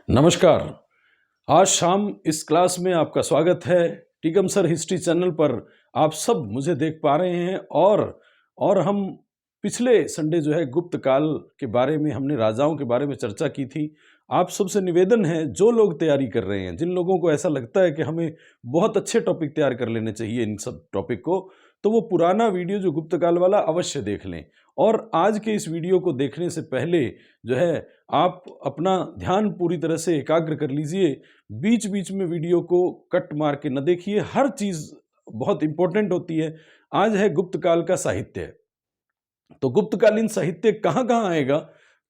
नमस्कार। आज शाम इस क्लास में आपका स्वागत है। टीकम सर हिस्ट्री चैनल पर आप सब मुझे देख पा रहे हैं और हम पिछले संडे जो है गुप्त काल के बारे में हमने राजाओं के बारे में चर्चा की थी। आप सबसे निवेदन है, जो लोग तैयारी कर रहे हैं, जिन लोगों को ऐसा लगता है कि हमें बहुत अच्छे टॉपिक तैयार कर लेने चाहिए इन सब टॉपिक को, तो वो पुराना वीडियो जो गुप्त काल वाला अवश्य देख लें। और आज के इस वीडियो को देखने से पहले जो है आप अपना ध्यान पूरी तरह से एकाग्र कर लीजिए। बीच बीच में वीडियो को कट मार के न देखिए, हर चीज बहुत इंपॉर्टेंट होती है। आज है गुप्त काल का साहित्य। तो गुप्तकालीन साहित्य कहाँ कहाँ आएगा,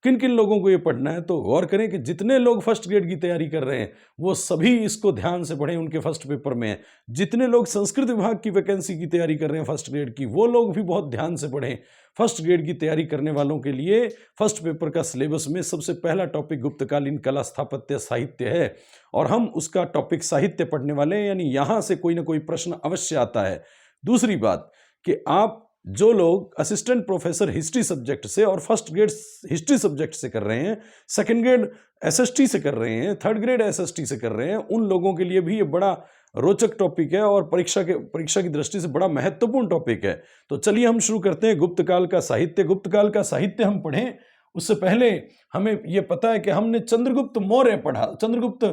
किन किन लोगों को ये पढ़ना है, तो गौर करें कि जितने लोग फर्स्ट ग्रेड की तैयारी कर रहे हैं वो सभी इसको ध्यान से पढ़ें, उनके फर्स्ट पेपर में है। जितने लोग संस्कृत विभाग की वैकेंसी की तैयारी कर रहे हैं फर्स्ट ग्रेड की, वो लोग भी बहुत ध्यान से पढ़ें। फर्स्ट ग्रेड की तैयारी करने वालों के लिए फर्स्ट पेपर का सिलेबस में सबसे पहला टॉपिक गुप्तकालीन कला स्थापत्य साहित्य है, और हम उसका टॉपिक साहित्य पढ़ने वाले हैं, यानी यहां से कोई ना कोई प्रश्न अवश्य आता है। दूसरी बात कि आप जो लोग असिस्टेंट प्रोफेसर हिस्ट्री सब्जेक्ट से और फर्स्ट ग्रेड हिस्ट्री सब्जेक्ट से कर रहे हैं, सेकंड ग्रेड एसएसटी से कर रहे हैं, थर्ड ग्रेड एसएसटी से कर रहे हैं, उन लोगों के लिए भी ये बड़ा रोचक टॉपिक है और परीक्षा की दृष्टि से बड़ा महत्वपूर्ण टॉपिक है। तो चलिए हम शुरू करते हैं गुप्त काल का साहित्य। गुप्त काल का साहित्य हम पढ़ें उससे पहले हमें यह पता है कि हमने चंद्रगुप्त मौर्य पढ़ा, चंद्रगुप्त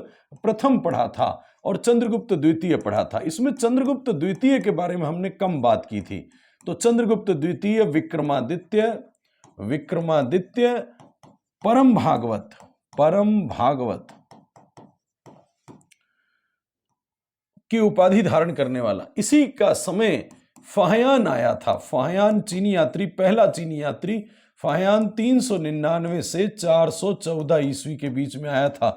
प्रथम पढ़ा था और चंद्रगुप्त द्वितीय पढ़ा था। इसमें चंद्रगुप्त द्वितीय के बारे में हमने कम बात की थी। तो चंद्रगुप्त द्वितीय विक्रमादित्य परम भागवत की उपाधि धारण करने वाला, इसी का समय फाहियान आया था। फाहियान चीनी यात्री, पहला चीनी यात्री फाहियान 399 से 414 ईस्वी के बीच में आया था।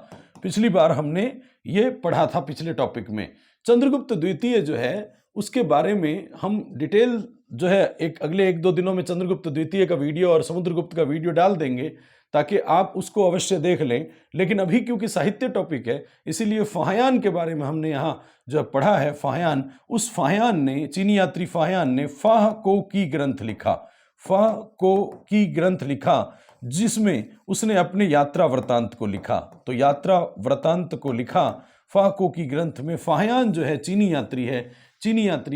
पिछली बार हमने ये पढ़ा था पिछले टॉपिक में। चंद्रगुप्त द्वितीय जो है उसके बारे में हम डिटेल जो है अगले 1-2 दिनों में चंद्रगुप्त द्वितीय का वीडियो और समुद्रगुप्त का वीडियो डाल देंगे, ताकि आप उसको अवश्य देख लें। लेकिन अभी क्योंकि साहित्य टॉपिक है, इसीलिए फाहियान के बारे में हमने यहाँ जो पढ़ा है, फाहियान, उस फाहियान ने, चीनी यात्री फाहियान ने फाह को की ग्रंथ लिखा, जिसमें उसने अपने यात्रा वृतांत को लिखा। तो यात्रा वृतांत को लिखा फाह को की ग्रंथ में। फाहियान जो है चीनी यात्री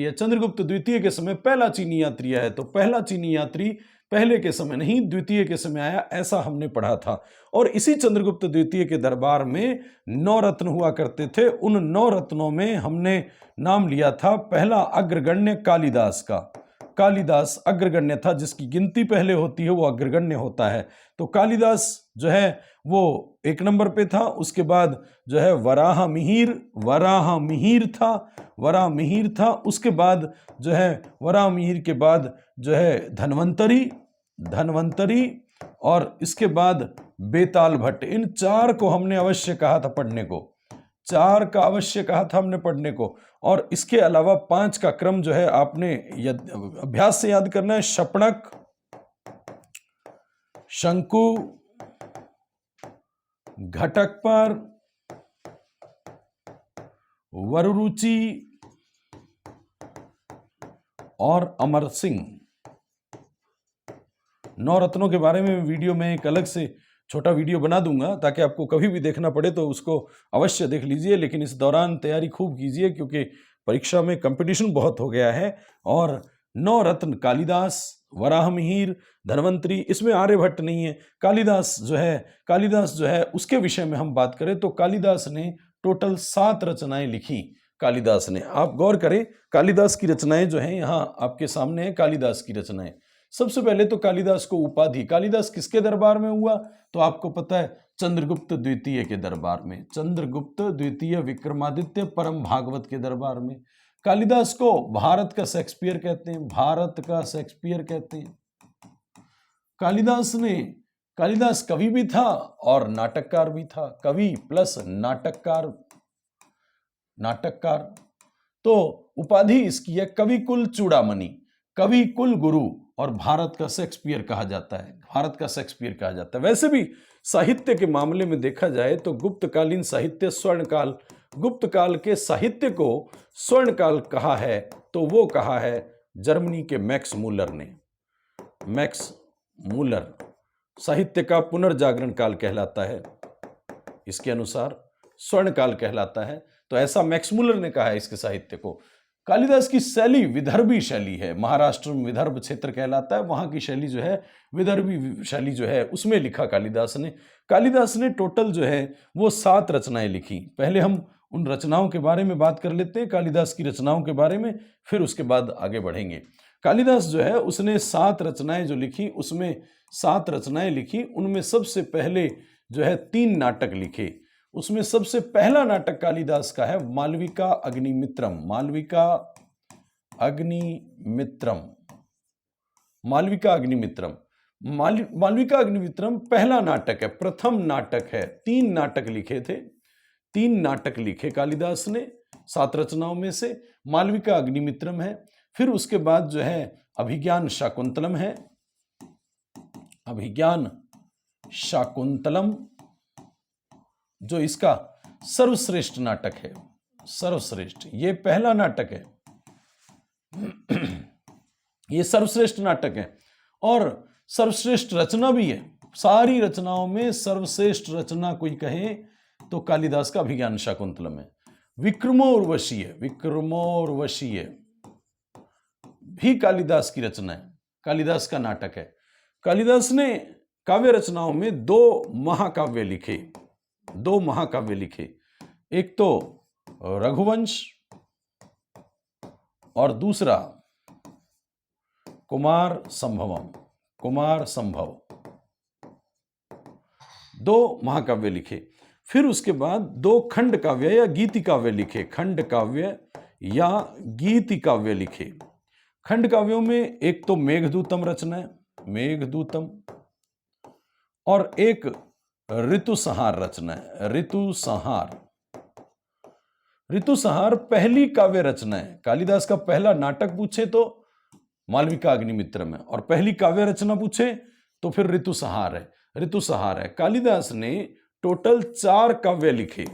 है, चंद्रगुप्त द्वितीय के समय पहला चीनी यात्री है। तो पहला चीनी यात्री पहले के समय नहीं, द्वितीय के समय आया, ऐसा हमने पढ़ा था। और इसी चंद्रगुप्त द्वितीय के दरबार में 9 रत्न हुआ करते थे। उन 9 रत्नों में हमने नाम लिया था पहला अग्रगण्य कालिदास का। कालिदास अग्रगण्य था, जिसकी गिनती पहले होती है वो अग्रगण्य होता है। तो कालिदास जो है वो 1 नंबर पे था। उसके बाद जो है वराह मिहिर था। उसके बाद जो है वराह मिहिर के बाद जो है धनवंतरी और इसके बाद बेताल भट्ट। इन 4 को हमने अवश्य कहा था पढ़ने को, 4 का अवश्य कहा था हमने पढ़ने को। और इसके अलावा 5 का क्रम जो है आपने अभ्यास से याद करना है। शपणक, शंकु, घटकपर, वरुरुचि और अमर सिंह। 9 रत्नों के बारे में वीडियो में एक अलग से छोटा वीडियो बना दूंगा, ताकि आपको कभी भी देखना पड़े तो उसको अवश्य देख लीजिए। लेकिन इस दौरान तैयारी खूब कीजिए, क्योंकि परीक्षा में कंपटीशन बहुत हो गया है। और 9 रत्न कालिदास, वराहमिहिर, धनवंतरी, इसमें आर्यभट्ट नहीं है। कालिदास जो है उसके विषय में हम बात करें तो कालिदास ने टोटल 7 रचनाएं लिखी। कालिदास ने, आप गौर करें, कालिदास की रचनाएं जो हैं यहाँ आपके सामने है। कालिदास की रचनाएं, सबसे पहले तो कालिदास को उपाधि, कालिदास किसके दरबार में हुआ तो आपको पता है, चंद्रगुप्त द्वितीय के दरबार में। चंद्रगुप्त द्वितीय विक्रमादित्य परम भागवत के दरबार में। कालिदास को भारत का शेक्सपियर कहते हैं, कालिदास कवि भी था और नाटककार भी था। कवि प्लस नाटककार। तो उपाधि इसकी है कवि कुल चूड़ामणि, कवि कुल गुरु, और भारत का शेक्सपियर कहा जाता है। वैसे भी साहित्य के मामले में देखा जाए तो गुप्तकालीन साहित्य स्वर्णकाल, गुप्त काल के साहित्य को स्वर्णकाल कहा है तो वो कहा है जर्मनी के मैक्स मूलर ने। मैक्स मूलर, साहित्य का पुनर्जागरण काल कहलाता है। इसके अनुसार स्वर्णकाल कहलाता है। तो ऐसा मैक्स मुलर ने कहा है इसके साहित्य को। कालिदास की शैली विदर्भी शैली है। महाराष्ट्र में विदर्भ क्षेत्र कहलाता है, वहां की शैली जो है विदर्भी शैली जो है उसमें लिखा कालिदास ने। कालिदास ने टोटल जो है वो 7 रचनाएं लिखी। पहले हम उन रचनाओं के बारे में बात कर लेते हैं, कालिदास की रचनाओं के बारे में, फिर उसके बाद आगे बढ़ेंगे। कालिदास जो है उसने 7 रचनाएं जो लिखी, उसमें 7 रचनाएं लिखी, उनमें सबसे पहले जो है 3 नाटक लिखे। उसमें सबसे पहला नाटक कालिदास का है मालविका अग्निमित्रम। मालविका अग्निमित्रम, मालविका अग्निमित्रम। मालविका अग्निमित्रम पहला नाटक है, प्रथम नाटक है। 3 नाटक लिखे थे, 3 नाटक लिखे कालिदास ने 7 रचनाओं में से। मालविका अग्निमित्रम है, फिर उसके बाद जो है अभिज्ञान शाकुंतलम है। अभिज्ञान शाकुंतलम जो इसका सर्वश्रेष्ठ नाटक है, सर्वश्रेष्ठ, ये पहला नाटक है, ये सर्वश्रेष्ठ नाटक है और सर्वश्रेष्ठ रचना भी है। सारी रचनाओं में सर्वश्रेष्ठ रचना कोई कहे तो कालिदास का अभिज्ञान शाकुंतलम है। विक्रमोर्वशीय, विक्रमोर्वशीय भी कालिदास की रचना है, कालिदास का नाटक है। कालिदास ने काव्य रचनाओं में 2 महाकाव्य लिखे, 2 महाकाव्य लिखे। एक तो रघुवंश और दूसरा कुमार संभवम, कुमार संभव, 2 महाकाव्य लिखे। फिर उसके बाद 2 खंड काव्य या गीति काव्य लिखे, खंड काव्य या गीति काव्य लिखे। खंड काव्यों में एक तो मेघदूतम रचना है, मेघदूतम, और एक ऋतुसंहार रचना है, ऋतुसंहार। ऋतुसंहार पहली काव्य रचना है। कालिदास का पहला नाटक पूछे तो मालविका अग्निमित्रम है, और पहली काव्य रचना पूछे तो फिर ऋतुसंहार है, ऋतुसंहार है। कालिदास ने टोटल 4 काव्य लिखे,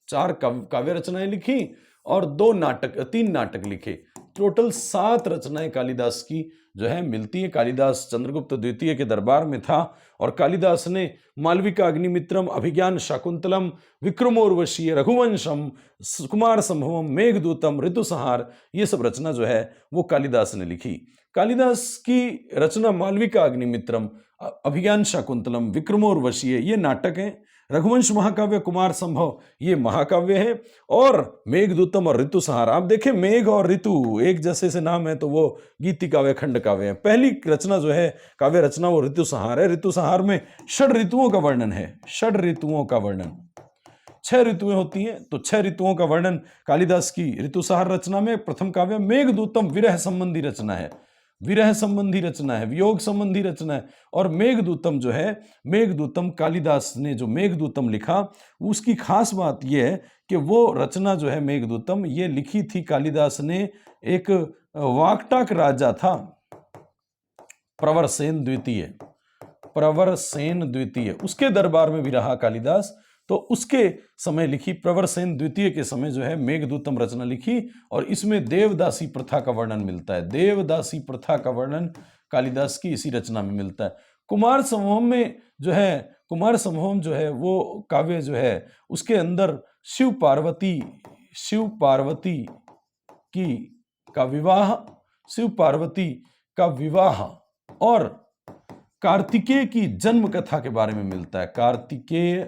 4 काव्य रचनाएं लिखी और 3 नाटक लिखे। टोटल 7 रचनाएं कालिदास की जो है मिलती है। कालिदास चंद्रगुप्त द्वितीय के दरबार में था और कालिदास ने मालविका अग्निमित्रम, अभिज्ञान शाकुंतलम, विक्रमोर्वशीय, रघुवंशम, कुमार संभवम, मेघदूतम, ऋतुसंहार, ये सब रचना जो है वो कालिदास ने लिखी। कालिदास की रचना मालविका अग्निमित्रम, अभिज्ञान शाकुंतलम, विक्रमोर्वशीय ये नाटक हैं। रघुवंश महाकाव्य, कुमार संभव ये महाकाव्य है, और मेघदूतम और ऋतुसंहार। आप देखें मेघ और ऋतु एक जैसे से नाम है तो वो गीति काव्य, खंड काव्य है। पहली रचना जो है काव्य रचना वो ऋतुसंहार है। ऋतुसंहार में 6 ऋतुओं का वर्णन है, 6 ऋतुओं का वर्णन। 6 ऋतुएं होती हैं तो 6 ऋतुओं का वर्णन कालिदास की ऋतुसंहार रचना में। प्रथम काव्य मेघदूतम विरह संबंधी रचना है, विरह संबंधी रचना है, वियोग संबंधी रचना है। और मेघदूतम जो है, मेघदूतम कालिदास ने जो मेघदूतम लिखा उसकी खास बात यह है कि वो रचना जो है मेघदूतम ये लिखी थी कालिदास ने। एक वाकटाक राजा था प्रवरसेन द्वितीय, प्रवरसेन द्वितीय, उसके दरबार में भी रहा कालिदास, तो उसके समय लिखी, प्रवरसेन द्वितीय के समय जो है मेघदूतम रचना लिखी। और इसमें देवदासी प्रथा का वर्णन मिलता है, देवदासी प्रथा का वर्णन कालिदास की इसी रचना में मिलता है। कुमार संभवम में जो है, कुमार संभवम जो है वो काव्य जो है उसके अंदर शिव पार्वती, शिव पार्वती की का विवाह, शिव पार्वती का विवाह और कार्तिकेय की जन्म कथा के बारे में मिलता है। कार्तिकेय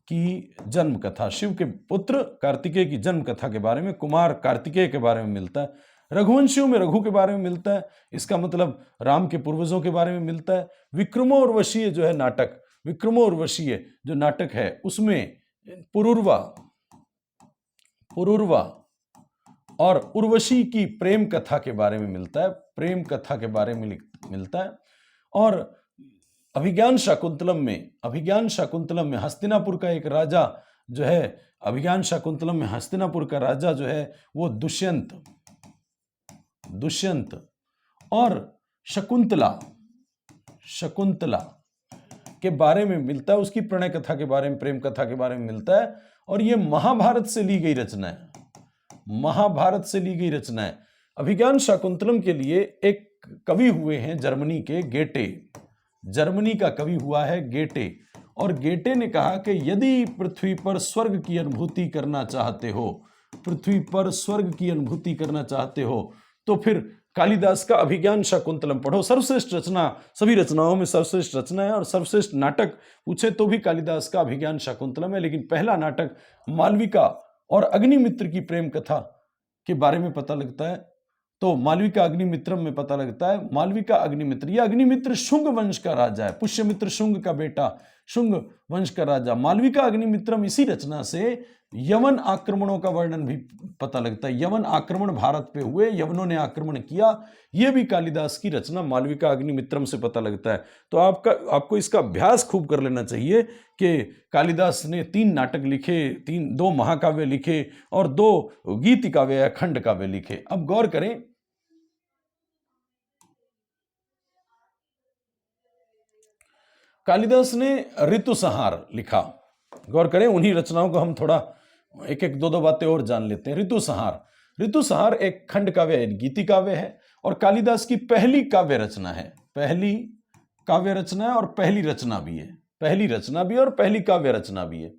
की जन्म कथा, शिव के पुत्र कार्तिकेय की जन्म कथा के बारे में, कुमार कार्तिकेय के बारे में मिलता है। रघुवंशियों में रघु के बारे में मिलता है, इसका मतलब राम के पूर्वजों के बारे में मिलता है। विक्रमोर्वशीय जो है नाटक, विक्रमोर्वशीय जो नाटक है उसमें पुरुरवा, पुरुरवा और उर्वशी की प्रेम कथा के बारे में मिलता है, प्रेम कथा के बारे में मिलता है। और अभिज्ञान शाकुंतलम में, अभिज्ञान शाकुंतलम में हस्तिनापुर का एक राजा जो है, अभिज्ञान शाकुंतलम में हस्तिनापुर का राजा जो है वो दुष्यंत, दुष्यंत और शकुंतला, शकुंतला के बारे में मिलता है, उसकी प्रणय कथा के बारे में, प्रेम कथा के बारे में मिलता है। और ये महाभारत से ली गई रचना है, महाभारत से ली गई रचना है। अभिज्ञान शाकुंतलम के लिए एक कवि हुए हैं जर्मनी के, गेटे, जर्मनी का कवि हुआ है गेटे, और गेटे ने कहा कि यदि पृथ्वी पर स्वर्ग की अनुभूति करना चाहते हो, पृथ्वी पर स्वर्ग की अनुभूति करना चाहते हो, तो फिर कालिदास का अभिज्ञान शाकुंतलम पढ़ो। सर्वश्रेष्ठ रचना, सभी रचनाओं में सर्वश्रेष्ठ रचना है, और सर्वश्रेष्ठ नाटक पूछे तो भी कालिदास का अभिज्ञान शाकुंतलम है। लेकिन पहला नाटक मालविका और अग्निमित्र की प्रेम कथा के बारे में पता लगता है, तो मालविका अग्निमित्रम में पता लगता है। मालविका अग्निमित्र, यह अग्निमित्र शुंग वंश का राजा है, पुष्यमित्र शुंग का बेटा, शुंग वंश का राजा। मालविका अग्निमित्रम, इसी रचना से यवन आक्रमणों का वर्णन भी पता लगता है। यवन आक्रमण भारत पे हुए, यवनों ने आक्रमण किया, यह भी कालिदास की रचना मालविका अग्निमित्रम से पता लगता है। तो आपको इसका अभ्यास खूब कर लेना चाहिए कि कालिदास ने 3 नाटक लिखे, 2 महाकाव्य लिखे और 2 गीति काव्य या खंड काव्य लिखे। अब गौर करें, कालिदास ने ऋतुसंहार लिखा। गौर करें, उन्हीं रचनाओं को हम थोड़ा एक एक 2 बातें और जान लेते हैं। ऋतुसंहार एक खंड काव्य, गीति काव्य है और कालिदास की पहली काव्य रचना है। पहली काव्य रचना है और पहली रचना भी है, पहली रचना भी है और पहली काव्य रचना भी है।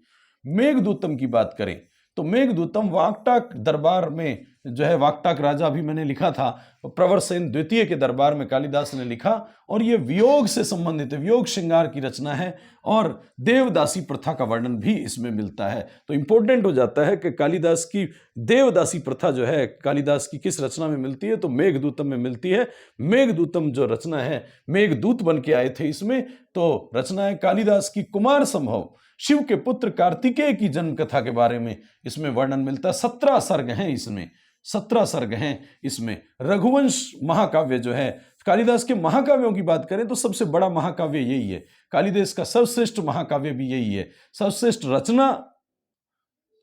मेघदूतम की बात करें तो मेघदूतम वाकटाक दरबार में जो है, वाकटाक राजा भी मैंने लिखा था, प्रवरसेन द्वितीय के दरबार में कालिदास ने लिखा, और यह वियोग से संबंधित है, वियोग श्रृंगार की रचना है, और देवदासी प्रथा का वर्णन भी इसमें मिलता है। तो इंपॉर्टेंट हो जाता है कि कालिदास की देवदासी प्रथा जो है कालिदास की किस रचना में मिलती है, तो मेघदूतम में मिलती है। मेघदूतम जो रचना है, मेघदूत बन के आए थे इसमें, तो रचना है कालिदास की कुमार संभव शिव के पुत्र कार्तिकेय की जन्म कथा के बारे में इसमें वर्णन मिलता है। 17 सर्ग हैं इसमें, 17 सर्ग हैं इसमें। रघुवंश महाकाव्य जो है, कालिदास के महाकाव्यों की बात करें तो सबसे बड़ा महाकाव्य यही है, कालिदास का सर्वश्रेष्ठ महाकाव्य भी यही है। सर्वश्रेष्ठ रचना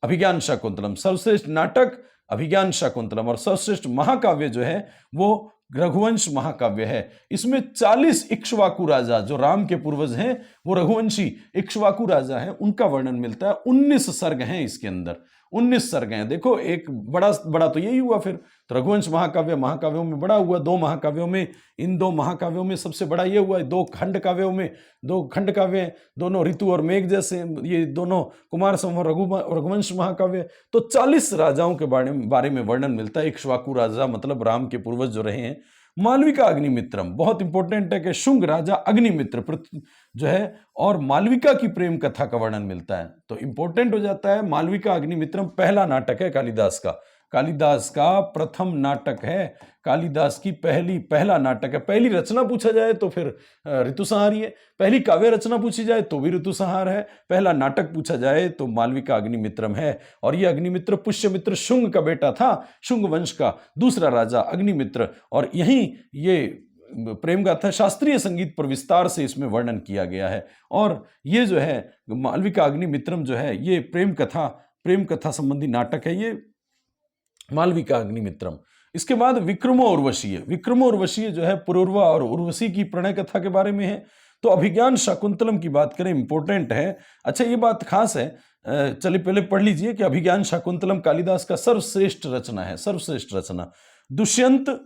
अभिज्ञान शाकुंतलम, सर्वश्रेष्ठ नाटक अभिज्ञान शाकुंतलम, और सर्वश्रेष्ठ महाकाव्य जो है वो रघुवंश महाकाव्य है। इसमें 40 इक्ष्वाकु राजा जो राम के पूर्वज हैं, वो रघुवंशी इक्ष्वाकु राजा हैं, उनका वर्णन मिलता है। 19 सर्ग हैं इसके अंदर, 19 सर्ग हैं। देखो, एक बड़ा तो यही हुआ। फिर तो रघुवंश महाकाव्य महाकाव्यों में बड़ा हुआ, 2 महाकाव्यों में, इन 2 महाकाव्यों में सबसे बड़ा ये हुआ। 2 खंड काव्यों में, 2 खंड काव्य, दोनों ऋतु और मेघ जैसे, ये दोनों कुमार संभव रघुवंश महाकाव्य। तो 40 राजाओं के बारे में वर्णन मिलता है। इक्ष्वाकु राजा मतलब राम के पूर्वज जो रहे हैं। मालविका अग्निमित्रम बहुत इंपॉर्टेंट है कि शुंग राजा अग्निमित्र जो है, और मालविका की प्रेम कथा का वर्णन मिलता है। तो इंपॉर्टेंट हो जाता है। मालविका अग्निमित्रम पहला नाटक है कालिदास का, कालिदास का प्रथम नाटक है, कालिदास की पहला नाटक है। पहली रचना पूछा जाए तो फिर ऋतुसंहार ही है, पहली काव्य रचना पूछी जाए तो भी ऋतुसंहार है, पहला नाटक पूछा जाए तो मालविका अग्निमित्रम है। और यह अग्निमित्र पुष्यमित्र शुंग का बेटा था, शुंग वंश का दूसरा राजा अग्निमित्र। और यहीं ये प्रेम गाथा शास्त्रीय संगीत पर विस्तार से इसमें वर्णन किया गया है। और ये जो है मालविका अग्निमित्रम जो है, ये प्रेम कथा संबंधी नाटक है, ये मालविका अग्निमित्रम। इसके बाद विक्रमो उर्वशी है। विक्रमो उर्वशी जो है पुरूरवा और उर्वशी की प्रणय कथा के बारे में है। तो अभिज्ञान शाकुंतलम की बात करें, इंपॉर्टेंट है। अच्छा, ये बात खास है, चलिए पहले पढ़ लीजिए कि अभिज्ञान शाकुंतलम कालिदास का सर्वश्रेष्ठ रचना है, सर्वश्रेष्ठ रचना। दुष्यंत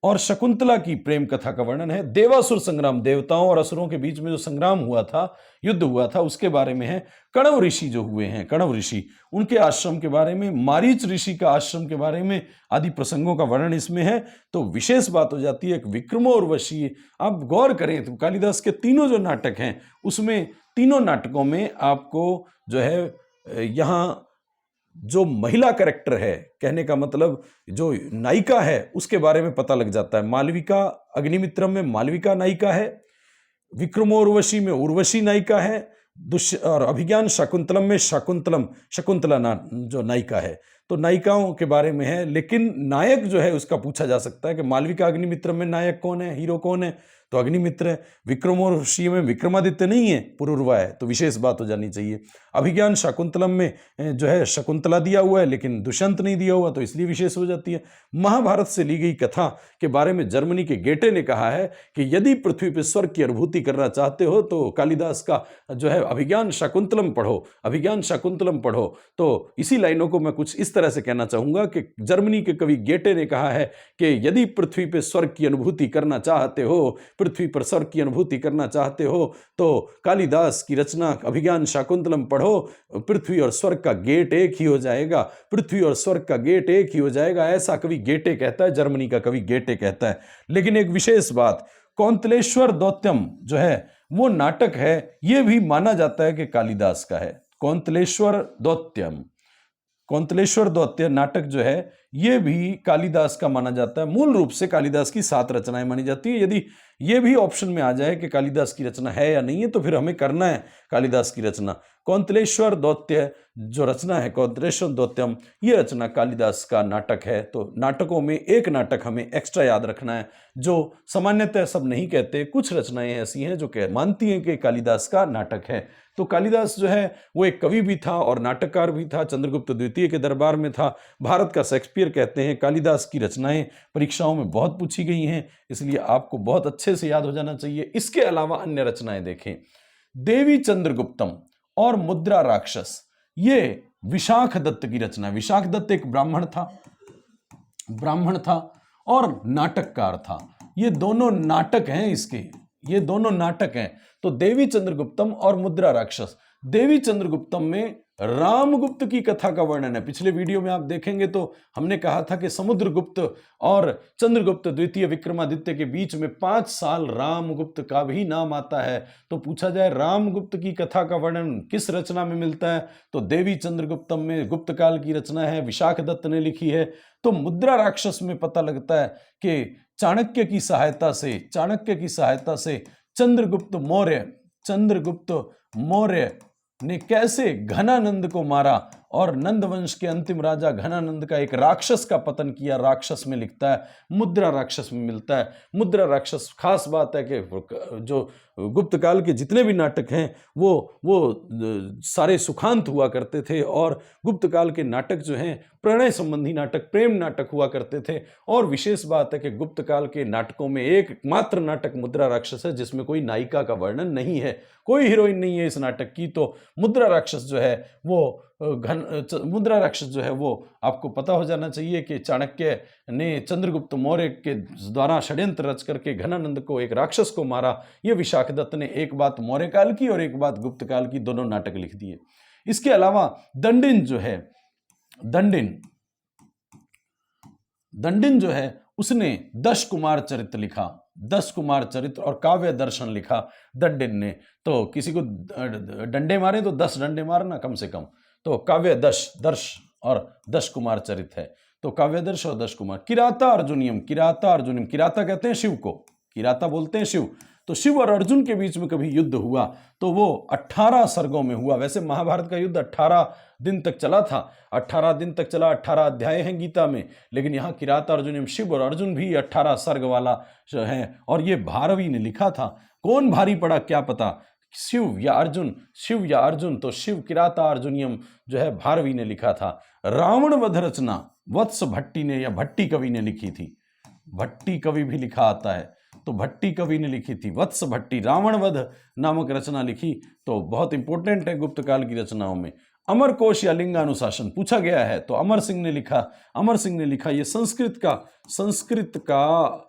और शकुंतला की प्रेम कथा का वर्णन है। देवासुर संग्राम, देवताओं और असुरों के बीच में जो संग्राम हुआ था, युद्ध हुआ था, उसके बारे में है। कणव ऋषि जो हुए हैं, कणव ऋषि, उनके आश्रम के बारे में, मारीच ऋषि का आश्रम के बारे में आदि प्रसंगों का वर्णन इसमें है। तो विशेष बात हो जाती है, एक विक्रमो उर्वशी। आप गौर करें तो कालिदास के तीनों जो नाटक हैं, उसमें तीनों नाटकों में आपको जो है यहाँ जो महिला कैरेक्टर है, कहने का मतलब जो नायिका है, उसके बारे में पता लग जाता है। मालविका अग्निमित्रम में मालविका नायिका है, विक्रमो उर्वशी में उर्वशी नायिका है, और अभिज्ञान शाकुंतलम में शकुंतला जो नायिका है। तो नायिकाओं के बारे में है। लेकिन नायक जो है उसका पूछा जा सकता है कि मालविका अग्निमित्रम में नायक कौन है, हीरो कौन है, तो अग्निमित्र है। विक्रमोर्वशी में विक्रमादित्य नहीं है, पुरूरवा है, तो विशेष बात हो जानी चाहिए। अभिज्ञान शाकुंतलम में जो है शकुंतला दिया हुआ है, लेकिन दुष्यंत नहीं दिया हुआ, तो इसलिए विशेष हो जाती है। महाभारत से ली गई कथा के बारे में जर्मनी के गेटे ने कहा है कि यदि पृथ्वी पर स्वर्ग की अनुभूति करना चाहते हो तो कालिदास का जो है अभिज्ञान शाकुंतलम पढ़ो, अभिज्ञान शाकुंतलम पढ़ो। तो इसी लाइनों को मैं कुछ इस इस तरह से कहना चाहूंगा कि जर्मनी के कवि गेटे ने कहा है कि यदि पृथ्वी पे स्वर्ग की अनुभूति करना चाहते हो, पृथ्वी पर स्वर्ग की अनुभूति करना चाहते हो तो कालिदास की रचना अभिज्ञान शाकुंतलम पढ़ो, पृथ्वी और स्वर्ग का गेट एक ही हो जाएगा, पृथ्वी और स्वर्ग का गेट एक ही हो जाएगा, ऐसा कवि गेटे कहता है, जर्मनी का कवि गेटे कहता है। लेकिन एक विशेष बात, कौंतलेश्वर दौत्यम जो है वो नाटक है, यह भी माना जाता है कि कालिदास का है। कौंतलेश्वर दौत्यम, कौंतलेश्वर दौत्य नाटक जो है यह भी कालिदास का माना जाता है। मूल रूप से कालिदास की 7 रचनाएं मानी जाती है। यदि यह भी ऑप्शन में आ जाए कि कालिदास की रचना है या नहीं है तो फिर हमें करना है कालिदास की रचना। कौंतलेश्वर दौत्य जो रचना है, कौंतलेश्वर दौत्यम, यह रचना कालिदास का नाटक है। तो नाटकों में एक नाटक हमें एक्स्ट्रा याद रखना है जो सामान्यतः सब नहीं कहते, कुछ रचनाएं ऐसी हैं जो मानती हैं कि कालिदास का नाटक है। तो कालिदास जो है वो एक कवि भी था और नाटककार भी था, चंद्रगुप्त द्वितीय के दरबार में था, भारत का शेक्सपियर कहते हैं। कालिदास की रचनाएं परीक्षाओं में बहुत पूछी गई हैं, इसलिए आपको बहुत अच्छे से याद हो जाना चाहिए। इसके अलावा अन्य रचनाएं देखें, देवी चंद्रगुप्तम और मुद्रा राक्षस, ये विशाख दत्त की रचना है। विशाख दत्त एक ब्राह्मण था और नाटककार था। ये दोनों नाटक हैं इसके, ये दोनों नाटक हैं। तो देवी चंद्रगुप्तम और मुद्रा राक्षस, देवी चंद्रगुप्तम में रामगुप्त की कथा का वर्णन है। पिछले वीडियो में आप देखेंगे तो हमने कहा था कि समुद्रगुप्त और चंद्रगुप्त द्वितीय विक्रमादित्य के बीच में 5 साल रामगुप्त का भी नाम आता है। तो पूछा जाए रामगुप्त की कथा का वर्णन किस रचना में मिलता है, तो देवी चंद्रगुप्तम में गुप्त काल की रचना है, विशाख दत्त ने लिखी है। तो मुद्रा राक्षस में पता लगता है कि चाणक्य की सहायता से चंद्रगुप्त मौर्य ने कैसे घनानंद को मारा और नंद वंश के अंतिम राजा घनानंद का एक राक्षस का पतन किया, राक्षस में लिखता है, मुद्रा राक्षस में मिलता है। मुद्रा राक्षस, खास बात है कि जो गुप्त काल के जितने भी नाटक हैं वो सारे सुखांत हुआ करते थे और गुप्त काल के नाटक जो हैं प्रणय संबंधी नाटक, प्रेम नाटक हुआ करते थे। और विशेष बात है कि गुप्त काल के नाटकों में एकमात्र नाटक मुद्रा राक्षस है जिसमें कोई नायिका का वर्णन नहीं है, कोई हीरोइन नहीं है इस नाटक की। तो मुद्रा राक्षस जो है वो आपको पता हो जाना चाहिए कि चाणक्य ने चंद्रगुप्त मौर्य के द्वारा षड्यंत्र रच करके घनानंद को, एक राक्षस को मारा। ये विशाख दत्त ने एक बात मौर्य काल की और एक बात गुप्त काल की, दोनों नाटक लिख दिए। इसके अलावा दंडिन जो है उसने 10 कुमार चरित्र लिखा, 10 कुमार चरित्र और काव्य दर्शन लिखा दंडिन ने। तो किसी को डंडे मारे तो 10 डंडे मारना कम से कम। तो काव्य दर्श और 10 कुमार चरित्र है। तो काव्यदर्श और 10 कुमार। किराता अर्जुनियम, किराता कहते हैं शिव को, किराता बोलते हैं शिव। तो शिव और अर्जुन के बीच में कभी युद्ध हुआ तो वो 18 सर्गों में हुआ। वैसे महाभारत का युद्ध 18 दिन तक चला था, 18 दिन तक चला, 18 अध्याय हैं गीता में। लेकिन यहाँ किराता अर्जुनियम, शिव और अर्जुन भी 18 सर्ग वाला है और ये भारवी ने लिखा था। कौन भारी पड़ा क्या पता, शिव या अर्जुन। तो शिव किराता अर्जुनियम जो है भारवी ने लिखा था। रावण वध रचना वत्स भट्टी ने या भट्टी कवि ने लिखी थी, भट्टी कवि भी लिखा आता है, तो भट्टी कवि ने लिखी थी। वत्स भट्टी रावण वध नामक रचना लिखी, तो बहुत इंपॉर्टेंट है गुप्त काल की रचनाओं में। अमर कोश या लिंगानुशासन पूछा गया है तो अमर सिंह ने लिखा। ये संस्कृत का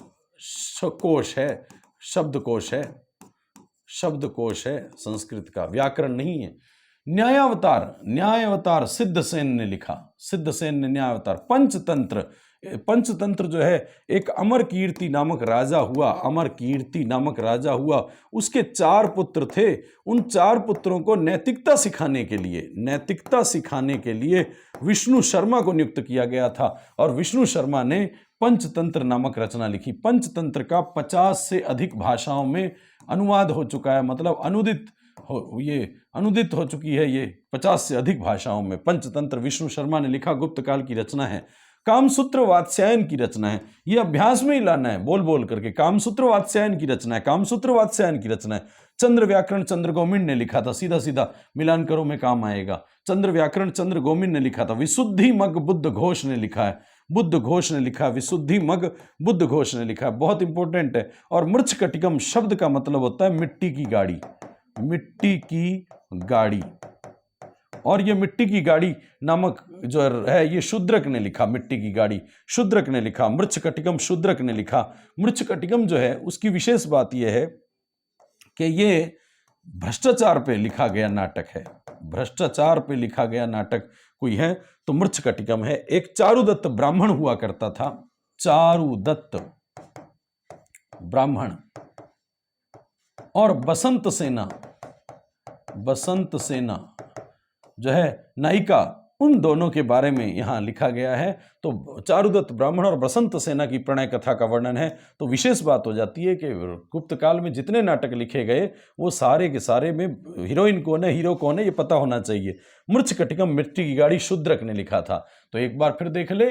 कोश है, शब्दकोश है संस्कृत का, व्याकरण नहीं है। न्यायावतार सिद्धसेन ने लिखा, सिद्धसेन ने न्यायावतार। पंचतंत्र जो है एक अमर कीर्ति नामक राजा हुआ, उसके 4 पुत्र थे। उन 4 पुत्रों को नैतिकता सिखाने के लिए विष्णु शर्मा को नियुक्त किया गया था और विष्णु शर्मा ने पंचतंत्र नामक रचना लिखी। पंचतंत्र का 50 से अधिक भाषाओं में अनुवाद हो चुका है, मतलब अनुदित हो चुकी है ये 50 से अधिक भाषाओं में। पंचतंत्र विष्णु शर्मा ने लिखा, गुप्त काल की रचना है। कामसूत्र वात्स्यायन की रचना है, ये अभ्यास में ही लाना है बोल बोल करके। कामसूत्र वात्स्यायन की रचना है। चंद्र व्याकरण चंद्रगोमिन ने लिखा था, सीधा सीधा मिलान करो में काम आएगा। चंद्र व्याकरण चंद्रगोमिन ने लिखा था। विशुद्धि मग बुद्ध घोष ने लिखा है, विशुद्धि मग बुद्ध घोष ने लिखा है, बहुत इंपॉर्टेंट है। और मृच्छकटिकम शब्द का मतलब होता है मिट्टी की गाड़ी। और ये मिट्टी की गाड़ी नामक जो है ये शूद्रक ने लिखा, मिट्टी की गाड़ी शूद्रक ने लिखा। मृच्छकटिकम शूद्रक ने लिखा। मृच्छकटिकम जो है उसकी विशेष बात यह है कि ये भ्रष्टाचार पे लिखा गया नाटक है। भ्रष्टाचार पे लिखा गया नाटक कोई है तो मृच्छकटिकम है। एक चारुदत्त ब्राह्मण हुआ करता था, चारुदत्त ब्राह्मण, और बसंत सेना, बसंत सेना जो है नायिका, उन दोनों के बारे में यहां लिखा गया है। तो चारुदत्त ब्राह्मण और बसंत सेना की प्रणय कथा का वर्णन है। तो विशेष बात हो जाती है कि गुप्त काल में जितने नाटक लिखे गए वो सारे के सारे में हीरोइन कौन है, हीरो कौन है, ये पता होना चाहिए। मृच्छकटिकम मिट्टी की गाड़ी शूद्रक ने लिखा था। तो एक बार फिर देख ले,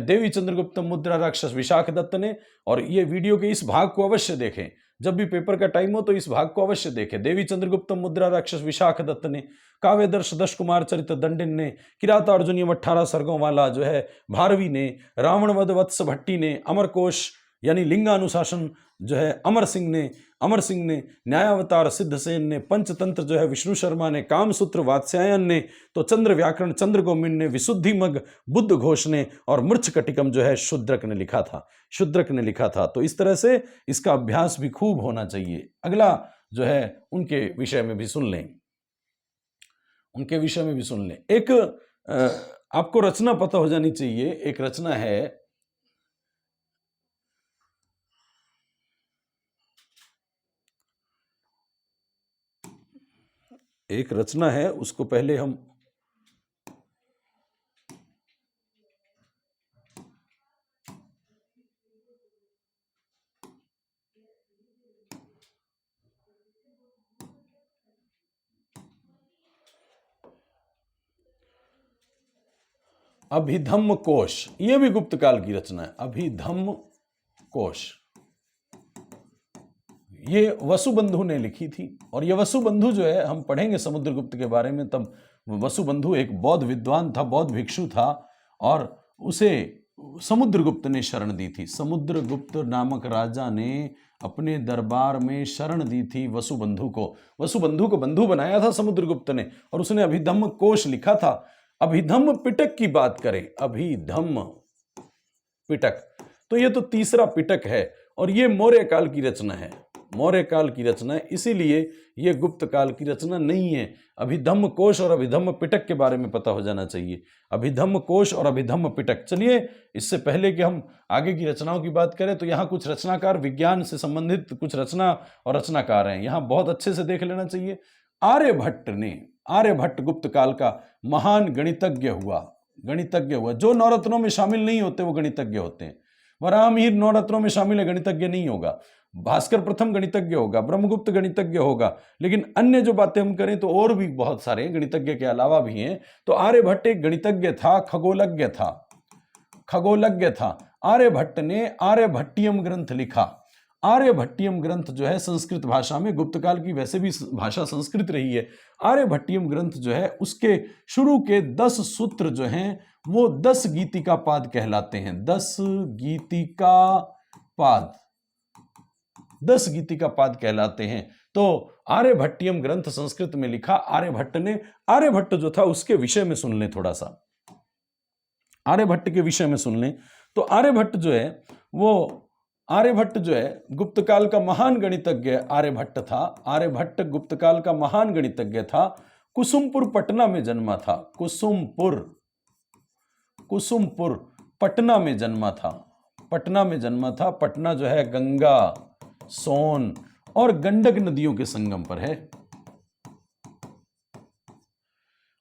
देवी चंद्रगुप्त मुद्रा राक्षस विशाख दत्त ने। और ये वीडियो के इस भाग को अवश्य देखें, जब भी पेपर का टाइम हो तो इस भाग को अवश्य देखें। देवी चंद्रगुप्त मुद्रा राक्षस विशाख दत्त ने, काव्यदर्श दश कुमार चरित दंडिन ने, किरातार्जुनीयम 18 सर्गों वाला जो है भारवी ने, रावण वध वत्स भट्टी ने, अमरकोश यानी लिंगानुशासन जो है अमर सिंह ने, न्यायावतार सिद्धसेन ने, पंचतंत्र जो है विष्णु शर्मा ने, कामसूत्र वात्स्यायन ने, तो चंद्र व्याकरण चंद्र गोमिन ने, विशुद्धि मग बुद्ध घोष ने, और मृच्छकटिकम जो है शूद्रक ने लिखा था, शूद्रक ने लिखा था। तो इस तरह से इसका अभ्यास भी खूब होना चाहिए। अगला जो है उनके विषय में भी सुन लें, उनके विषय में भी सुन लें। एक आपको रचना पता हो जानी चाहिए। एक रचना है, एक रचना है, उसको पहले हम अभिधम्म कोश, यह भी गुप्त काल की रचना है। अभिधम्म कोश ये वसुबंधु ने लिखी थी। और ये वसुबंधु जो है, हम पढ़ेंगे समुद्रगुप्त के बारे में, तब वसुबंधु एक बौद्ध विद्वान था, बौद्ध भिक्षु था, और उसे समुद्रगुप्त ने शरण दी थी। समुद्रगुप्त नामक राजा ने अपने दरबार में शरण दी थी वसुबंधु को। वसुबंधु को बंधु बनाया था समुद्रगुप्त ने, और उसने अभिधम्म कोश लिखा था। अभिधम्म पिटक की बात करें, अभिधम्म पिटक, तो ये तो तीसरा पिटक है, और ये मौर्य काल की रचना है, मौर्य काल की रचना है, इसीलिए ये गुप्त काल की रचना नहीं है। अभिधम्म कोश और अभिधम्म पिटक के बारे में पता हो जाना चाहिए। अभिधम्म कोश और अभिधम्म पिटक। चलिए, इससे पहले कि हम आगे की रचनाओं की बात करें, तो यहाँ कुछ रचनाकार, विज्ञान से संबंधित कुछ रचना और रचनाकार हैं, यहाँ बहुत अच्छे से देख लेना चाहिए। आर्यभट्ट ने, आर्यभट्ट गुप्त काल का महान गणितज्ञ हुआ, गणितज्ञ हुआ। जो नवरत्नों में शामिल नहीं होते वो गणितज्ञ होते हैं। वराहमिहिर नवरत्नों में शामिल है, गणितज्ञ नहीं होगा। भास्कर प्रथम गणितज्ञ होगा, ब्रह्मगुप्त गणितज्ञ होगा, लेकिन अन्य जो बातें हम करें तो और भी बहुत सारे गणितज्ञ के अलावा भी हैं। तो आर्यभट्ट एक गणितज्ञ था, खगोलज्ञ था, खगोलज्ञ था। आर्यभट्ट ने आर्यभट्टियम ग्रंथ लिखा। आर्यभट्टियम ग्रंथ जो है संस्कृत भाषा में, गुप्त काल की वैसे भी भाषा संस्कृत रही है। आर्यभट्टियम ग्रंथ जो है उसके शुरू के 10 सूत्र जो हैं वो 10 गीतिका पाद कहलाते हैं। 10 गीतिका पाद, 10 गीतिका पाद कहलाते हैं। तो आर्यभट्टियम ग्रंथ संस्कृत में लिखा आर्यभट्ट ने। आर्यभट्ट जो था उसके विषय में सुन लें थोड़ा सा, आर्यभट्ट के विषय में सुन लें। तो आर्यभट्ट जो है वो, आर्यभट्ट जो है गुप्त काल का महान गणितज्ञ आर्यभट्ट था। आर्यभट्ट गुप्त काल का महान गणितज्ञ था। कुसुमपुर पटना में जन्मा था। कुसुमपुर, कुसुमपुर पटना में जन्मा था, पटना में जन्मा था। पटना जो है गंगा, सोन और गंडक नदियों के संगम पर है।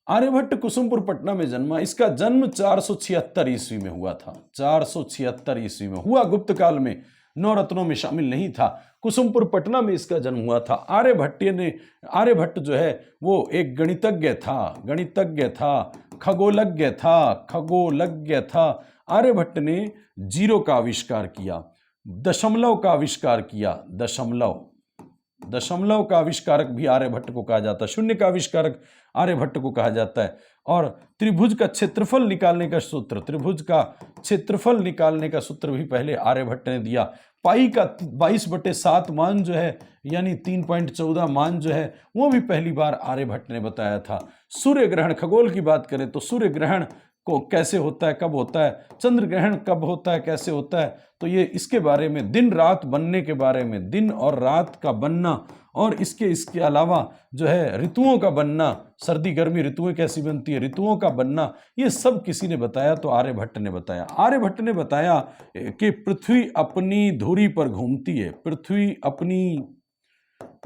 आर्यभट्ट कुसुमपुर पटना में जन्मा। इसका जन्म 476 ईस्वी में हुआ था। 476 ईस्वी में हुआ, गुप्त काल में, नवरत्नों में शामिल नहीं था। कुसुमपुर पटना में इसका जन्म हुआ था। आर्यभट्ट जो है वो एक गणितज्ञ था, गणितज्ञ था, खगोलज्ञ था, खगोलज्ञ था। आर्यभट्ट ने जीरो का आविष्कार किया, दशमलव का आविष्कार किया, दशमलव, दशमलव का आविष्कारक भी आर्यभट्ट को कहा जाता है, शून्य का आविष्कारक आर्यभट्ट को कहा जाता है। और त्रिभुज का क्षेत्रफल निकालने का सूत्र, त्रिभुज का क्षेत्रफल निकालने का सूत्र भी पहले आर्यभट्ट ने दिया। पाई का 22/7 मान जो है यानी 3.14 मान जो है वो भी पहली बार आर्यभट्ट ने बताया था। सूर्य ग्रहण, खगोल की बात करें तो सूर्य ग्रहण को कैसे होता है, कब होता है, चंद्र ग्रहण कब होता है, कैसे होता है, तो ये इसके बारे में, दिन रात बनने के बारे में, दिन और रात का बनना, और इसके अलावा जो है ऋतुओं का बनना, सर्दी गर्मी ऋतुएं कैसी बनती है, ऋतुओं का बनना, ये सब किसी ने बताया तो आर्यभट्ट ने बताया। आर्यभट्ट ने बताया कि पृथ्वी अपनी धुरी पर घूमती है, पृथ्वी अपनी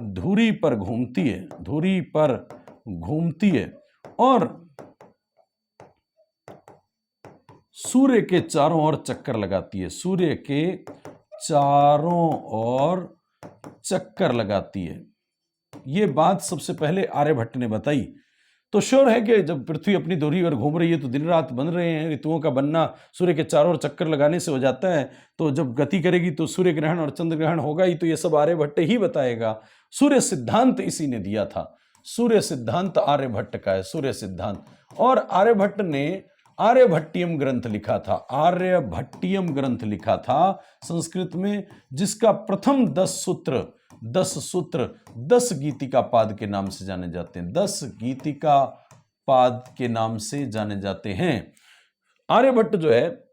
धुरी पर घूमती है, धुरी पर घूमती है और सूर्य के चारों ओर चक्कर लगाती है, सूर्य के चारों ओर चक्कर लगाती है। ये बात सबसे पहले आर्यभट्ट ने बताई। तो श्योर है कि जब पृथ्वी अपनी धुरी पर घूम रही है तो दिन रात बन रहे हैं, ऋतुओं का बनना सूर्य के चारों ओर चक्कर लगाने से हो जाता है। तो जब गति करेगी तो सूर्य ग्रहण और चंद्र ग्रहण होगा ही, तो ये सब आर्यभट्ट ही बताएगा। सूर्य सिद्धांत इसी ने दिया था, सूर्य सिद्धांत आर्यभट्ट का है, सूर्य सिद्धांत। और आर्यभट्ट ने आर्यभट्टियम ग्रंथ लिखा था, आर्यभट्टियम ग्रंथ लिखा था संस्कृत में, जिसका प्रथम 10 सूत्र 10 गीतिका पाद के नाम से जाने जाते हैं, 10 गीतिका पाद के नाम से जाने जाते हैं। आर्यभट्ट जो है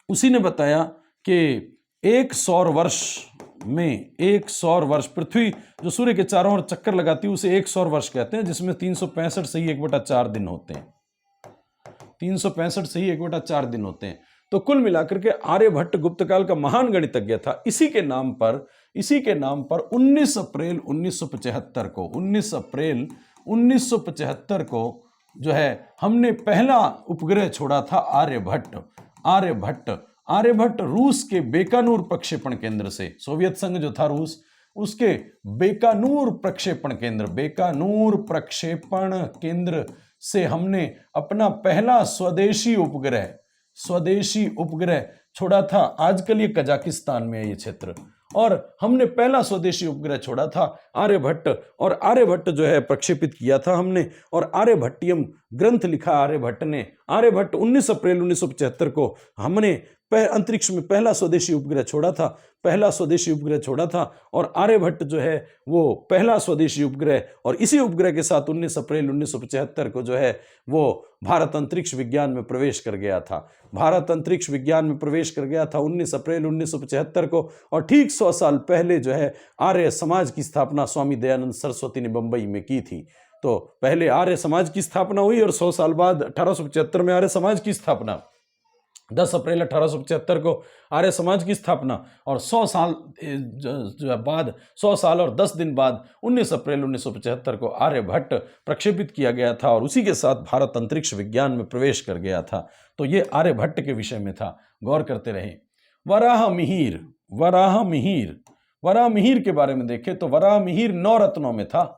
उसी ने बताया कि एक सौर वर्ष में, एक सौर वर्ष, पृथ्वी जो सूर्य के चारों ओर चक्कर लगाती है उसे एक सौर वर्ष कहते हैं, जिसमें 365 से ही 1/4 दिन होते हैं, 365 से ही 1/4 दिन होते हैं। तो कुल मिलाकर के आर्यभट्ट गुप्त काल का महान गणितज्ञ था। इसी के नाम पर 19 अप्रैल 1975 को 19 अप्रैल 1975 को जो है हमने पहला उपग्रह छोड़ा था आर्यभट्ट। आर्यभट्ट रूस के बेकानूर प्रक्षेपण केंद्र से, सोवियत संघ जो था रूस, उसके बेकानूर प्रक्षेपण केंद्र से हमने अपना पहला स्वदेशी उपग्रह छोड़ा था। आजकल ये कजाकिस्तान में है ये क्षेत्र, और हमने पहला स्वदेशी उपग्रह छोड़ा था आर्यभट्ट, और आर्यभट्ट जो है प्रक्षेपित किया था हमने, और आर्यभट्टियम ग्रंथ लिखा आर्यभट्ट ने। आर्यभट्ट 19 अप्रैल 1975 को हमने अंतरिक्ष में पहला स्वदेशी उपग्रह छोड़ा था, और आर्यभट्ट जो है वो पहला स्वदेशी उपग्रह, और इसी उपग्रह के साथ 19 अप्रैल 1975 को जो है वो भारत अंतरिक्ष विज्ञान में प्रवेश कर गया था। भारत अंतरिक्ष विज्ञान में प्रवेश कर गया था 19 अप्रैल 1975 को, और ठीक 100 साल पहले जो है आर्य समाज की स्थापना स्वामी दयानंद सरस्वती ने बंबई में की थी। तो पहले आर्य समाज की स्थापना हुई और 100 साल बाद 1875 में आर्य समाज की स्थापना, 10 अप्रैल 1875 को आर्य समाज की स्थापना, और 100 साल बाद, 100 साल और 10 दिन बाद 19 अप्रैल 1975 को आर्यभट्ट प्रक्षेपित किया गया था, और उसी के साथ भारत अंतरिक्ष विज्ञान में प्रवेश कर गया था। तो ये आर्यभट्ट के विषय में था, गौर करते रहे। वराह मिहिर के बारे में देखें तो वराह मिहिर 9 रत्नों में था,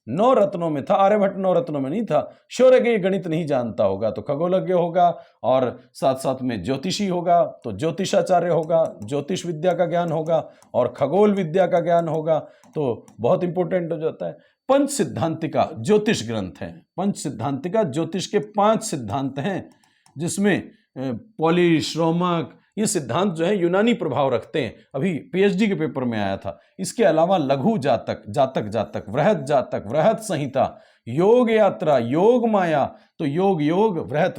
9 रत्नों में था। आर्यभट्ट 9 रत्नों में नहीं था। श्योर है कि ये गणित नहीं जानता होगा तो खगोलज्ञ होगा, और साथ साथ में ज्योतिषी होगा तो ज्योतिषाचार्य होगा, ज्योतिष विद्या का ज्ञान होगा, और खगोल विद्या का ज्ञान होगा। तो बहुत इंपॉर्टेंट हो जाता है। पंच सिद्धांतिका ज्योतिष ग्रंथ है, पंच सिद्धांतिका ज्योतिष के 5 सिद्धांत हैं, जिसमें पॉलिश, रोमक, ये सिद्धांत जो है यूनानी प्रभाव रखते हैं। अभी पीएचडी के पेपर में आया था। इसके अलावा लघु जातक, वृहत जातक, वृहत संहिता, योग यात्रा, योग माया, तो योग, वृहत,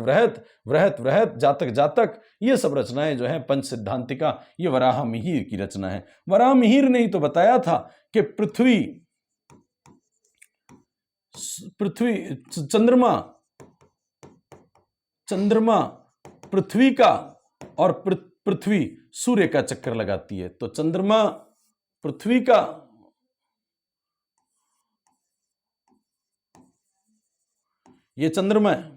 जातक, ये सब रचनाएं जो हैं पंच सिद्धांतिका, ये वराह मिहिर की रचना है। वराह मिहिर ने ही तो बताया था कि चंद्रमा पृथ्वी का, और पृथ्वी सूर्य का चक्कर लगाती है। तो चंद्रमा पृथ्वी का, ये चंद्रमा है,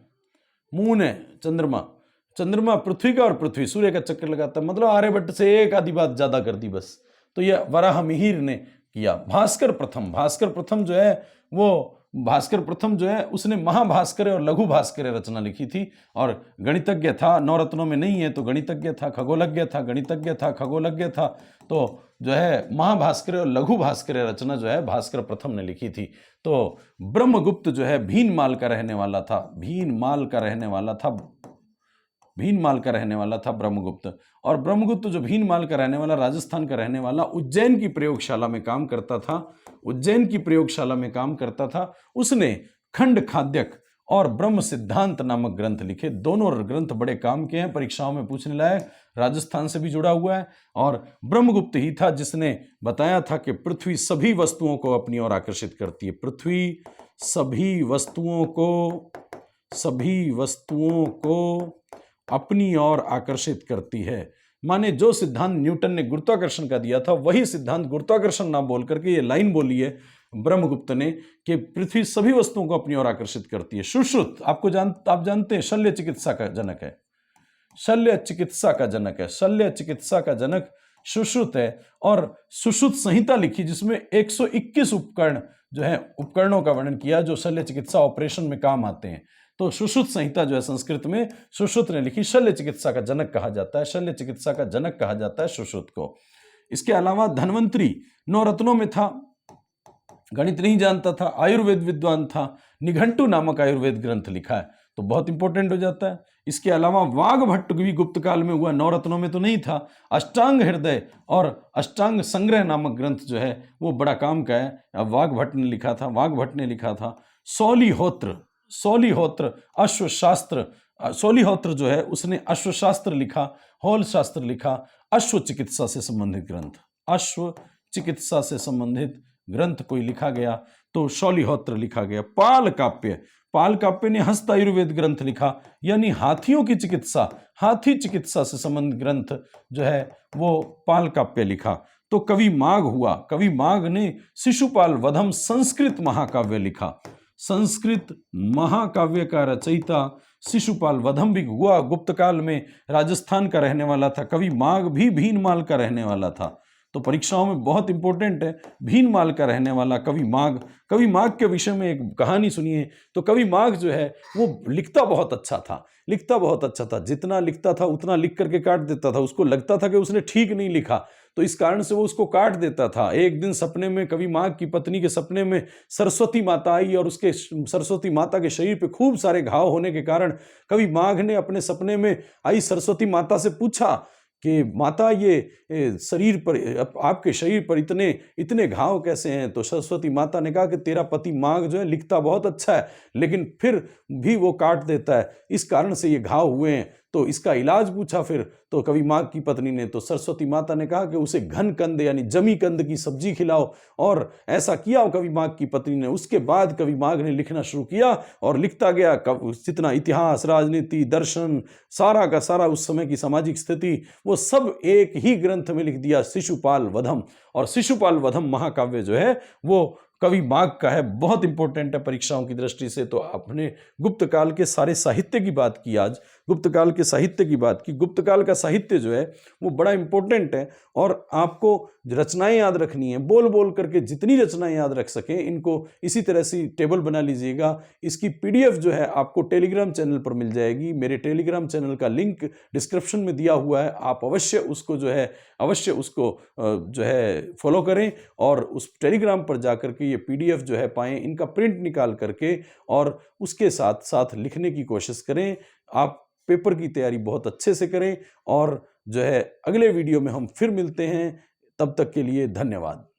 मून है चंद्रमा पृथ्वी का, और पृथ्वी सूर्य का चक्कर लगाता है। मतलब आर्यभट्ट से एक आधी बात ज्यादा कर दी बस। तो यह वराह मिहिर ने किया। भास्कर प्रथम जो है उसने महाभास्कर और लघु भास्कर रचना लिखी थी, और गणितज्ञ था। 9 रत्नों में नहीं है तो गणितज्ञ था, खगोलज्ञ था, तो जो है महाभास्कर और लघु भास्कर रचना जो है भास्कर प्रथम ने लिखी थी। तो ब्रह्मगुप्त जो है भीनमाल का रहने वाला था, भीनमाल का रहने वाला था, भीनमाल का रहने वाला था ब्रह्मगुप्त। और ब्रह्मगुप्त जो भीनमाल का रहने वाला, राजस्थान का रहने वाला, उज्जैन की प्रयोगशाला में काम करता था, उज्जैन की प्रयोगशाला में काम करता था। उसने खंड खाद्यक और ब्रह्म सिद्धांत नामक ग्रंथ लिखे। दोनों ग्रंथ बड़े काम के हैं, परीक्षाओं में पूछने लायक, राजस्थान से भी जुड़ा हुआ है। और ब्रह्मगुप्त ही था जिसने बताया था कि पृथ्वी सभी वस्तुओं को अपनी ओर आकर्षित करती है, पृथ्वी सभी वस्तुओं को अपनी ओर आकर्षित करती है। माने जो सिद्धांत न्यूटन ने गुरुत्वाकर्षण का दिया था, वही सिद्धांत गुरुत्वाकर्षण ना बोल करके ये लाइन बोली है ब्रह्मगुप्त ने कि पृथ्वी सभी वस्तुओं को अपनी ओर आकर्षित करती है। सुश्रुत आप जानते हैं शल्य चिकित्सा का जनक है, शल्य चिकित्सा का जनक सुश्रुत है। और सुश्रुत संहिता लिखी जिसमें 121 उपकरणों का वर्णन किया जो शल्य चिकित्सा ऑपरेशन में काम आते हैं। तो सुश्रुत संहिता जो है संस्कृत में सुश्रुत ने लिखी, शल्य चिकित्सा का जनक कहा जाता है, शल्य चिकित्सा का जनक कहा जाता है सुश्रुत को। इसके अलावा धन्वंतरी 9 रत्नों में था, गणित नहीं जानता था, आयुर्वेद विद्वान था, निघंटु नामक आयुर्वेद ग्रंथ लिखा है, तो बहुत इंपॉर्टेंट हो जाता है। इसके अलावा वाघभट्ट भी गुप्त काल में हुआ, 9 रत्नों में तो नहीं था। अष्टांग हृदय और अष्टांग संग्रह नामक ग्रंथ जो है वो बड़ा काम का है, वाघभट्ट ने लिखा था। सोलीहोत्र अश्वशास्त्र, सोलीहोत्र जो है उसने अश्वशास्त्र लिखा, हॉल शास्त्र लिखा। अश्व चिकित्सा से संबंधित ग्रंथ कोई लिखा गया तो सोलीहोत्र लिखा गया। पाल काव्य ने हस्त आयुर्वेद ग्रंथ लिखा, यानी हाथियों की चिकित्सा, हाथी चिकित्सा से संबंधित ग्रंथ जो है वो पाल काव्य लिखा। तो कवि माघ ने शिशुपाल वधम संस्कृत महाकाव्य लिखा। संस्कृत महाकाव्य का रचयिता शिशुपाल वधम भी हुआ, गुप्त काल में राजस्थान का रहने वाला था। कवि माघ भी भीनमाल का रहने वाला था, तो परीक्षाओं में बहुत इंपॉर्टेंट है। भीनमाल का रहने वाला कवि माघ के विषय में एक कहानी सुनिए। तो कवि माघ जो है वो लिखता बहुत अच्छा था, जितना लिखता था उतना लिख करके काट देता था। उसको लगता था कि उसने ठीक नहीं लिखा, तो इस कारण से वो उसको काट देता था। एक दिन सपने में कवि माघ की पत्नी के सपने में सरस्वती माता आई और उसके सरस्वती माता के शरीर पे खूब सारे घाव होने के कारण कवि माघ ने अपने सपने में आई सरस्वती माता से पूछा कि माता ये शरीर पर, आपके शरीर पर इतने घाव कैसे हैं? तो सरस्वती माता ने कहा कि तेरा पति माघ जो है लिखता बहुत अच्छा है, लेकिन फिर भी वो काट देता है, इस कारण से ये घाव हुए हैं, तो इसका इलाज पूछा। फिर तो कवि माघ की पत्नी ने, तो सरस्वती माता ने कहा कि उसे घन कंद यानी जमी कंद की सब्जी खिलाओ, और ऐसा किया कवि माघ की पत्नी ने। उसके बाद कवि माघ ने लिखना शुरू किया और लिखता गया। जितना इतिहास, राजनीति, दर्शन, सारा का सारा उस समय की सामाजिक स्थिति वो सब एक ही ग्रंथ में लिख दिया, शिशुपाल वधम। और शिशुपाल वधम महाकाव्य जो है वो कवि माघ का है, बहुत इंपॉर्टेंट है परीक्षाओं की दृष्टि से। तो आपने गुप्त काल के सारे साहित्य की बात की, आज गुप्त काल के साहित्य की बात की। गुप्त काल का साहित्य जो है वो बड़ा इंपॉर्टेंट है और आपको रचनाएं याद रखनी है, बोल बोल करके जितनी रचनाएं याद रख सकें, इनको इसी तरह से टेबल बना लीजिएगा। इसकी पीडीएफ जो है आपको टेलीग्राम चैनल पर मिल जाएगी। मेरे टेलीग्राम चैनल का लिंक डिस्क्रिप्शन में दिया हुआ है, आप अवश्य उसको जो है फॉलो करें और उस टेलीग्राम पर जाकर के ये पीडीएफ जो है पाएं, इनका प्रिंट निकाल करके और उसके साथ साथ लिखने की कोशिश करें। आप पेपर की तैयारी बहुत अच्छे से करें और जो है अगले वीडियो में हम फिर मिलते हैं। तब तक के लिए धन्यवाद।